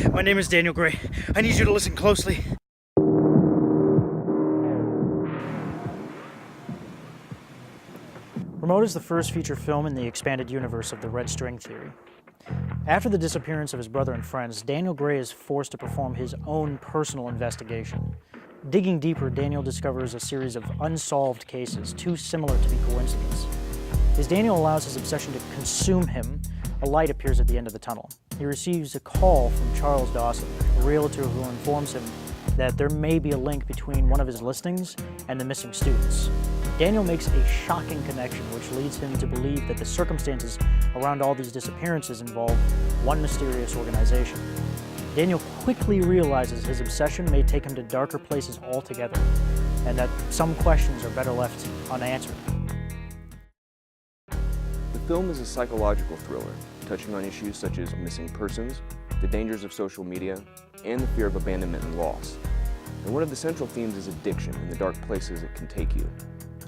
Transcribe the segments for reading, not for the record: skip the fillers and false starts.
My name is Daniel Gray. I need you to listen closely. Remote is the first feature film in the expanded universe of the Red String Theory. After the disappearance of his brother and friends, Daniel Gray is forced to perform his own personal investigation. Digging deeper, Daniel discovers a series of unsolved cases, too similar to be coincidence. As Daniel allows his obsession to consume him, a light appears at the end of the tunnel. He receives a call from Charles Dawson, a realtor who informs him that there may be a link between one of his listings and the missing students. Daniel makes a shocking connection, which leads him to believe that the circumstances around all these disappearances involve one mysterious organization. Daniel quickly realizes his obsession may take him to darker places altogether, and that some questions are better left unanswered. The film is a psychological thriller, touching on issues such as missing persons, the dangers of social media, and the fear of abandonment and loss. And one of the central themes is addiction and the dark places it can take you.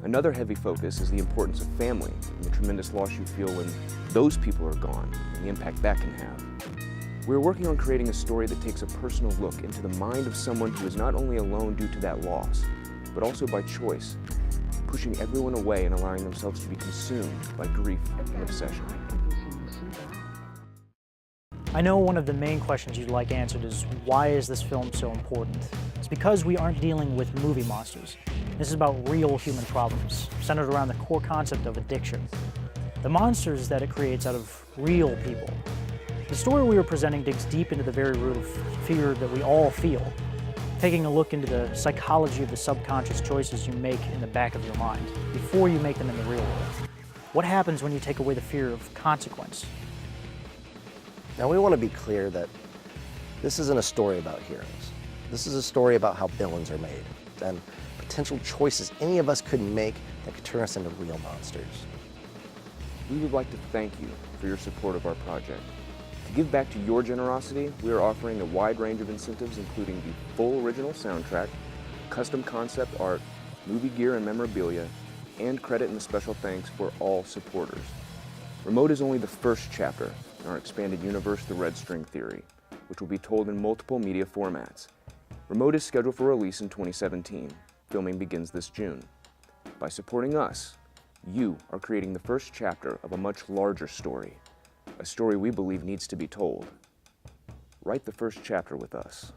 Another heavy focus is the importance of family and the tremendous loss you feel when those people are gone and the impact that can have. We're working on creating a story that takes a personal look into the mind of someone who is not only alone due to that loss, but also by choice, pushing everyone away and allowing themselves to be consumed by grief and obsession. I know one of the main questions you'd like answered is, why is this film so important? It's because we aren't dealing with movie monsters. This is about real human problems, centered around the core concept of addiction. The monsters that it creates out of real people. The story we are presenting digs deep into the very root of fear that we all feel, taking a look into the psychology of the subconscious choices you make in the back of your mind, before you make them in the real world. What happens when you take away the fear of consequence? Now we want to be clear that this isn't a story about heroes. This is a story about how villains are made and potential choices any of us could make that could turn us into real monsters. We would like to thank you for your support of our project. To give back to your generosity, we are offering a wide range of incentives, including the full original soundtrack, custom concept art, movie gear and memorabilia, and credit and special thanks for all supporters. Remote is only the first chapter in our expanded universe, The Red String Theory, which will be told in multiple media formats. Remote is scheduled for release in 2017. Filming begins this June. By supporting us, you are creating the first chapter of a much larger story, a story we believe needs to be told. Write the first chapter with us.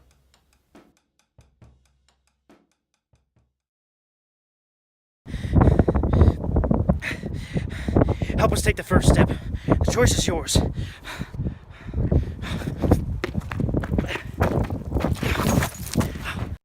Help us take the first step. The choice is yours.